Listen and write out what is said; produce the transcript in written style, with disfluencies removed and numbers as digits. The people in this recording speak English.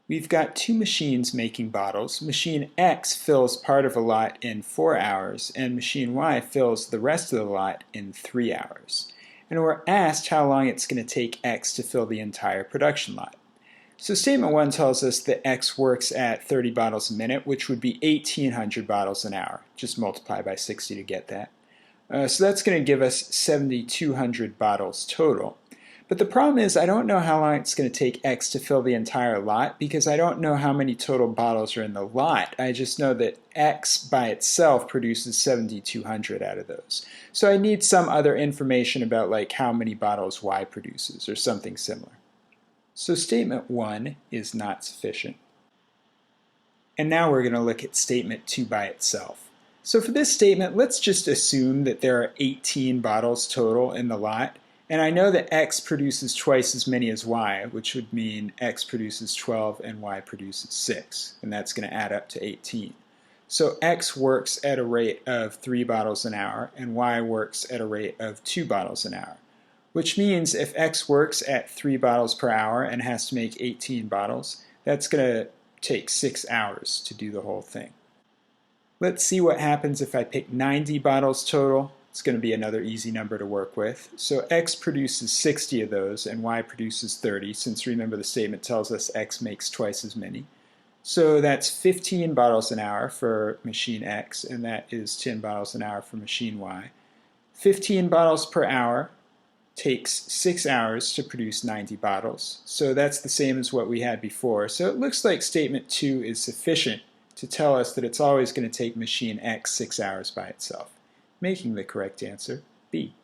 We've got two machines making bottles. Machine X fills part of a lot in 4 hours, and machine Y fills the rest of the lot in 3 hours. And we're asked how long it's going to take X to fill the entire production lot. So statement 1 tells us that X works at 30 bottles a minute, which would be 1,800 bottles an hour. Just multiply by 60 to get that. So that's going to give us 7,200 bottles total. But the problem is I don't know how long it's going to take X to fill the entire lot because I don't know how many total bottles are in the lot. I just know that X by itself produces 7,200 out of those. So I need some other information about like how many bottles Y produces or something similar. So statement 1 is not sufficient. And now we're going to look at statement 2 by itself. So for this statement, let's just assume that there are 18 bottles total in the lot. And I know that X produces twice as many as Y, which would mean X produces 12 and Y produces 6. And that's going to add up to 18. So X works at a rate of 3 bottles an hour, and Y works at a rate of 2 bottles an hour. Which means if X works at 3 bottles per hour and has to make 18 bottles, that's going to take 6 hours to do the whole thing. Let's see what happens if I pick 90 bottles total. It's going to be another easy number to work with. So X produces 60 of those and Y produces 30, since remember the statement tells us X makes twice as many. So that's 15 bottles an hour for machine X, and that is 10 bottles an hour for machine Y. 15 bottles per hour takes 6 hours to produce 90 bottles. So that's the same as what we had before. So it looks like statement 2 is sufficient to tell us that it's always going to take machine X 6 hours by itself, making the correct answer B.